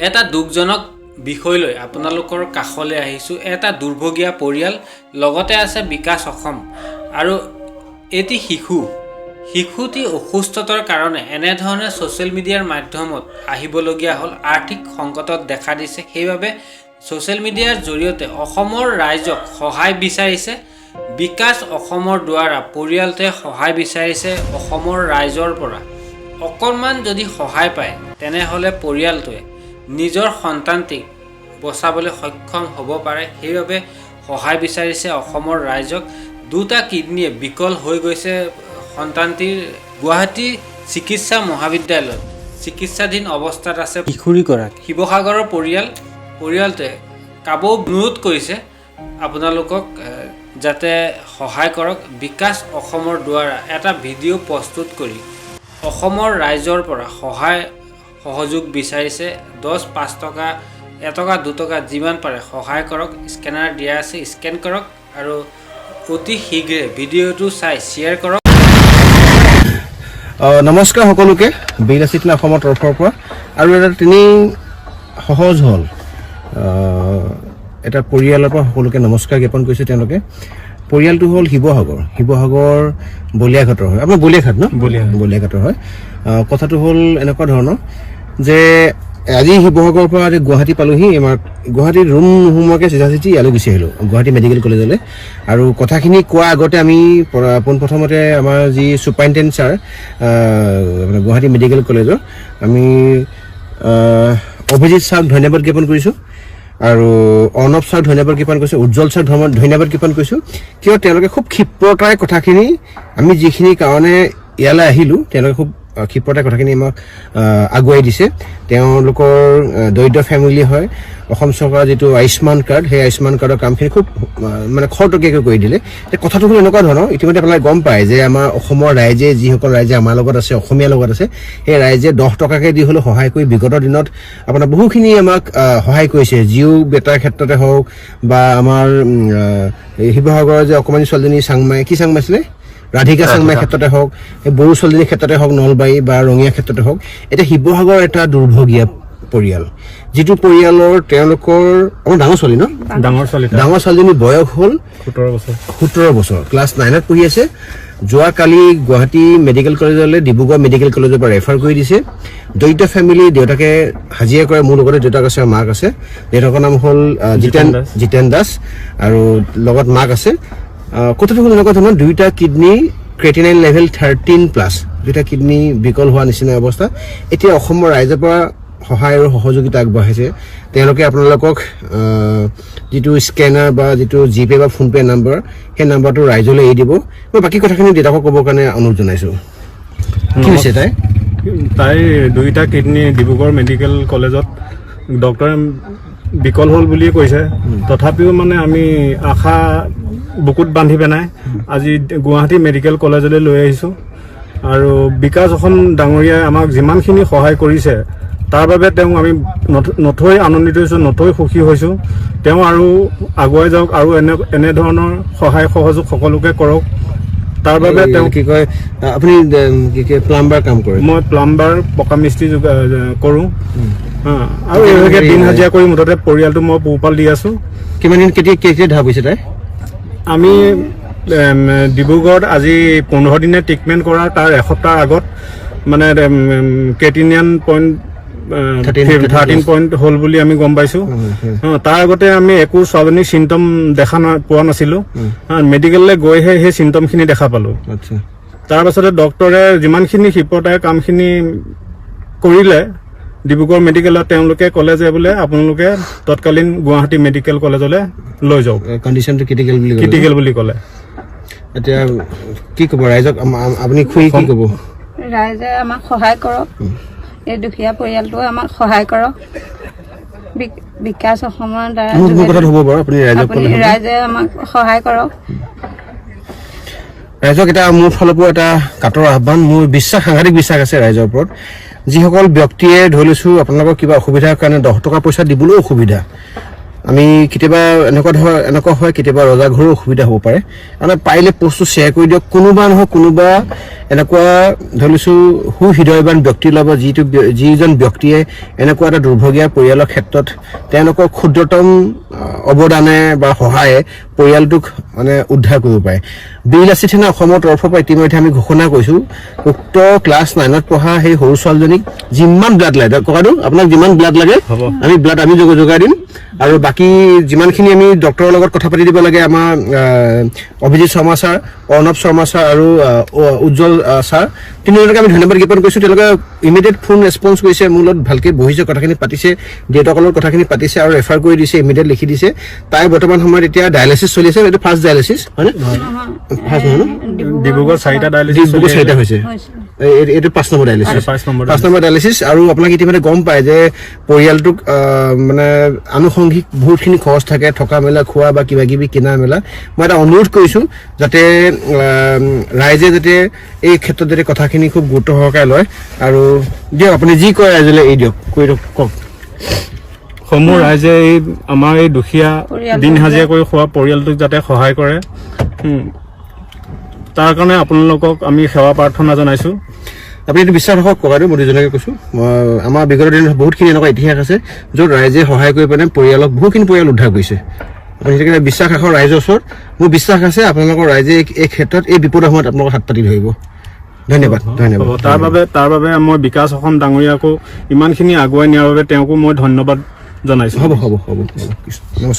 এটা দুখজনক বিষয় লৈ আপোনালোকৰ কাষলৈ আহিছোঁ। এটা দুৰ্ভগীয়া পৰিয়াল, লগতে আছে বিকাশ অসম আৰু এটি শিশুটি অসুস্থতাৰ কাৰণে এনেধৰণে ছ'চিয়েল মিডিয়াৰ মাধ্যমত আহিবলগীয়া হ'ল। আৰ্থিক সংকটত দেখা দিছে, সেইবাবে ছ'চিয়েল মিডিয়াৰ জৰিয়তে অসমৰ ৰাইজক সহায় বিচাৰিছে। বিকাশ অসমৰ দ্বাৰা পৰিয়ালটোৱে সহায় বিচাৰিছে অসমৰ ৰাইজৰ পৰা। অকণমান যদি সহায় পায় তেনেহ'লে পৰিয়ালটোৱে নিজৰ সন্তানটিক বচাবলৈ সক্ষম হ'ব পাৰে। সেইবাবে সহায় বিচাৰিছে অসমৰ ৰাইজক। দুটা কিডনীয়ে বিকল হৈ গৈছে সন্তানটিৰ। গুৱাহাটী চিকিৎসা মহাবিদ্যালয়ত চিকিৎসাধীন অৱস্থাত আছে কিশোৰীগৰাকী। শিৱসাগৰৰ পৰিয়ালটোৱে কাবৌ অনুৰোধ কৰিছে আপোনালোকক যাতে সহায় কৰক। বিকাশ অসমৰ দ্বাৰা এটা ভিডিঅ' প্ৰস্তুত কৰি অসমৰ ৰাইজৰ পৰা সহযোগ বিচাৰিছে। 10, 5 টকা, 1 টকা, 2 টকা যিমান পাৰে সহায় কৰক। স্কেনাৰ দিয়া আছে, স্কেন কৰক আৰু অতি শীঘ্ৰে ভিডিঅ'টো চাই শ্বেয়াৰ কৰক। নমস্কাৰ সকলোকে, বিলাসিত অসমৰ তৰফৰ পৰা আৰু এটা তিনি সহজ হ'ল এটা পৰিয়ালৰ পৰা সকলোকে নমস্কাৰ জ্ঞাপন কৰিছে। তেওঁলোকে পৰিয়ালটো হ'ল শিৱসাগৰ বলিয়াঘাটৰ হয়। আপোনাৰ বলিয়াঘাট ন? বলিয়াঘাটৰ হয়। কথাটো হ'ল এনেকুৱা ধৰণৰ যে আজি শিৱসাগৰৰ পৰা আজি গুৱাহাটী পালোহি। আমাৰ গুৱাহাটীত ৰুম নোসোমোৱাকৈ চিধা ইয়ালৈ গুচি আহিলোঁ, গুৱাহাটী মেডিকেল কলেজলৈ। আৰু কথাখিনি কোৱাৰ আগতে আমি পোনপ্ৰথমতে আমাৰ যি ছুপাৰিনটেণ্ডেণ্ট ছাৰ গুৱাহাটী মেডিকেল কলেজৰ, আমি অভিজিত ছাৰক ধন্যবাদ জ্ঞাপন কৰিছোঁ আৰু অৰ্ণৱ ছাৰক ধন্যবাদ জ্ঞাপন কৰিছোঁ, উজ্জ্বল ছাৰক ধন্যবাদ জ্ঞাপন কৰিছোঁ। কিয় তেওঁলোকে খুব ক্ষিপ্ৰতাৰে কথাখিনি, আমি যিখিনি কাৰণে ইয়ালৈ আহিলোঁ তেওঁলোকে খুব ক্ষিপ্ৰতাৰে কথাখিনি আমাক আগুৱাই দিছে। তেওঁলোকৰ দৰিদ্ৰ ফেমিলি হয়। অসম চৰকাৰৰ যিটো আয়ুষ্মান কাৰ্ড, সেই আয়ুষ্মান কাৰ্ডৰ কামখিনি খুব মানে খৰতকীয়াকৈ কৰি দিলে। কথাটো হ'ল এনেকুৱা ধৰণৰ, ইতিমধ্যে আপোনালোকে গম পায় যে আমাৰ অসমৰ ৰাইজে, যিসকল ৰাইজে আমাৰ লগত আছে, অসমীয়াৰ লগত আছে, সেই ৰাইজে 10 টকাকৈ দি হ'লেও সহায় কৰি বিগত দিনত আপোনাৰ বহুখিনি আমাক সহায় কৰিছে। জিঅ' বেটাৰ ক্ষেত্ৰতে হওক বা আমাৰ শিৱসাগৰৰ যে অকণমানি ছোৱালীজনী চাংমাই আছিলে ৰাধিকা চাংমাইৰ ক্ষেত্ৰতে হওক, এই বড়ো ছোৱালীজনীৰ ক্ষেত্ৰতে হওক, নলবাৰী বা ৰঙিয়া ক্ষেত্ৰতে হওক। এতিয়া শিৱসাগৰ এটা দুৰ্ভগীয়া পৰিয়াল, যিটো পৰিয়ালৰ তেওঁলোকৰ আমাৰ ডাঙৰ ছোৱালী ন? ডাঙৰ ছোৱালীজনীৰ বয়স হ'ল 17 বছৰ, ক্লাছ 9ত পঢ়ি আছে। যোৱাকালি গুৱাহাটী মেডিকেল কলেজলৈ ডিব্ৰুগড় মেডিকেল কলেজৰ পৰা ৰেফাৰ কৰি দিছে। দৰিদ্ৰ ফেমিলি, দেউতাকে হাজিৰা কৰে, মোৰ লগতে দেউতাক আছে, মাক আছে। দেউতাকৰ নাম হ'ল জিতেন দাস আৰু লগত মাক আছে। কথাটো হ'ল এনেকুৱা ধৰণৰ, দুয়োটা কিডনী ক্ৰেটিনাইন লেভেল 13+, দুয়োটা কিডনী বিকল হোৱা নিচিনা অৱস্থা। এতিয়া অসমৰ ৰাইজৰ পৰা সহায় আৰু সহযোগিতা আগবঢ়াইছে। তেওঁলোকে আপোনালোকক যিটো স্কেনাৰ বা যিটো জিপে বা ফোনপে' নাম্বাৰ, সেই নাম্বাৰটো ৰাইজলৈ এৰি দিব। মই বাকী কথাখিনি দেউতাকক ক'বৰ কাৰণে অনুৰোধ জনাইছোঁ। কি হৈছে তাই দুইটা কিডনী ডিব্ৰুগড় মেডিকেল কলেজত ডক্টৰে বিকল হ'ল বুলিয়ে কৈছে। তথাপিও মানে আমি আশা বুকুত বান্ধি পেলাই আজি গুৱাহাটী মেডিকেল কলেজলৈ লৈ আহিছোঁ। আৰু বিকাশ অসম ডাঙৰীয়াই আমাক যিমানখিনি সহায় কৰিছে তাৰ বাবে তেওঁক আমি নথৈ আনন্দিত হৈছোঁ, নথৈ সুখী হৈছোঁ। তেওঁ আৰু আগুৱাই যাওক আৰু এনেধৰণৰ সহায় সহযোগ সকলোকে কৰক। তাৰ বাবে তেওঁ কি কয়, আপুনি প্লাম্বাৰ কাম কৰে? মই প্লাম্বাৰ, পকা মিস্ত্ৰী কৰোঁ আৰু এইভাগে দিন হাজিৰা কৰি মুঠতে পৰিয়ালটো মই পোহপাল দি আছোঁ। কিমান দিন কেতিয়া ধাৰ পৰিছে তাই? আমি ডিব্ৰুগড়ত আজি 15 দিনে ট্ৰিটমেণ্ট কৰাৰ তাৰ এসপ্তাহ আগত মানে ক্ৰেটিনিয়ান পইণ্ট 13 পইণ্ট হ'ল বুলি আমি গম পাইছোঁ। তাৰ আগতে আমি একো ছোৱালীজনীক চিমটম পোৱা নাছিলোঁ। মেডিকেললৈ গৈহে সেই চিমটমখিনি দেখা পালোঁ। তাৰ পাছতে ডক্টৰে যিমানখিনি ক্ষিপ্ৰতাৰে কামখিনি কৰিলে ডিব্ৰুগড় মেডিকেলত, তেওঁলোকে ক'লে যে বোলে আপোনালোকে তৎকালীন গুৱাহাটী মেডিকেল কলেজলৈ লৈ যাওক, কণ্ডিশ্যনটো ক্ৰিটিকেল বুলি ক'লে। এতিয়া কি ক'ব ৰাইজক? আপুনি কি ক'ব? ৰাইজে আমাক সহায় কৰক, এই দুখীয়া পৰিয়ালটোৱে আমাক সহায় কৰক। বিকাশ অসমৰ দ্বাৰা ৰাইজে আমাক সহায় কৰক। ৰাইজক এটা মোৰ ফালৰ পৰা এটা কাটৰ আহ্বান, মোৰ বিশ্বাস, সাংঘাতিক বিশ্বাস আছে ৰাইজৰ ওপৰত। যিসকল ব্যক্তিয়ে ধৰি লৈছোঁ আপোনালোকৰ কিবা অসুবিধাৰ কাৰণে 10 টকা পইচা দিবলৈও অসুবিধা, আমি কেতিয়াবা এনেকুৱা হয় কেতিয়াবা ৰজাঘৰো অসুবিধা হ'ব পাৰে মানে পাৰিলে পোষ্টটো শ্বেয়াৰ কৰি দিয়ক কোনোবা নহয় কোনোবা এনেকুৱা ধৰি লৈছোঁ সুহৃদয়বান ব্যক্তিৰ লগত যিজন ব্যক্তিয়ে এনেকুৱা এটা দুৰ্ভগীয়া পৰিয়ালৰ ক্ষেত্ৰত তেওঁলোকৰ ক্ষুদ্ৰতম অৱদানে বা সহায়ে পৰিয়ালটোক মানে উদ্ধাৰ কৰিব পাৰে বিৰলাচি থানা অসমৰ তৰফৰ পৰা ইতিমধ্যে আমি ঘোষণা কৰিছোঁ উক্ত ক্লাছ 9ত পঢ়া সেই সৰু ছোৱালীজনীক যিমান ব্লাড লাগে ককাইদেউ আপোনাক যিমান ব্লাড লাগে আমি ব্লাড আমি যোগাই দিম আৰু বাকী যিমানখিনি আমি ডক্টৰৰ লগত কথা পাতি দিব লাগে আমাৰ অভিজিত শৰ্মা ছাৰ অৰ্ণৱ শৰ্মা ছাৰ আৰু উজ্জ্বল ছাৰ তিনিজনকে আমি ধন্যবাদ জ্ঞাপন কৰিছোঁ তেওঁলোকে ইমিডিয়েট ফোন ৰেছপন্স কৰিছে মোৰ লগত ভালকৈ বহিছে কথাখিনি পাতিছে দেউতাকৰ লগত কথাখিনি পাতিছে আৰু ৰেফাৰ কৰি দিছে ইমিডিয়েট লিখি দিছে তাই বৰ্তমান সময়ত এতিয়া ডায়েলিচিছ চলি আছে এইটো ফাৰ্ষ্ট ডায়েলিচিছ হয়নে ফাৰ্ষ্ট নহয় ডিব্ৰুগড় 4টা ডায়েলিচিছ ডিব্ৰুগড় 4টা হৈছে এইটো 5 নম্বৰ ডায়েলিচিছ 5 নম্বৰ ডায়েলিচিছ আৰু আপোনাক ইতিমধ্যে গম পায় যে পৰিয়ালটোক মানে আনুষংগিক বহুতখিনি খৰচ থাকে থকা মেলা খোৱা বা কিবা কিবি কিনা মেলা মই এটা অনুৰোধ কৰিছোঁ যাতে ৰাইজে যাতে এই ক্ষেত্ৰত যাতে কথাখিনি খুব গুৰুত্ব সহকাৰে লয় আৰু দিয়ক আপুনি যি কয় ৰাইজলৈ এই দিয়ক কৈ দিয়ক কওক সমূহ ৰাইজে এই আমাৰ এই দুখীয়া দিন হাজিৰা কৰি খোৱা পৰিয়ালটোক যাতে সহায় কৰে তাৰ কাৰণে আপোনালোকক আমি সেৱা প্ৰাৰ্থনা জনাইছোঁ আপুনি এইটো বিশ্বাস ৰাখক ককাইদেউ মই দুজনকে কৈছোঁ আমাৰ বিগত দিনত বহুতখিনি এনেকুৱা ইতিহাস আছে য'ত ৰাইজে সহায় কৰি পিনে পৰিয়ালক বহুখিনি পৰিয়াল উদ্ধাৰ কৰিছে আপুনি সেইকাৰণে বিশ্বাস ৰাখক ৰাইজৰ ওচৰত মোৰ বিশ্বাস আছে আপোনালোকৰ ৰাইজে এই ক্ষেত্ৰত এই বিপদৰ সময়ত আপোনালোকৰ হাত পাতি ধৰিব ধন্যবাদ ধন্যবাদ তাৰ বাবে মই বিকাশ অসম ডাঙৰীয়াকো ইমানখিনি আগুৱাই নিয়াৰ বাবে তেওঁকো মই ধন্যবাদ জনাইছোঁ হ'ব নমস্কাৰ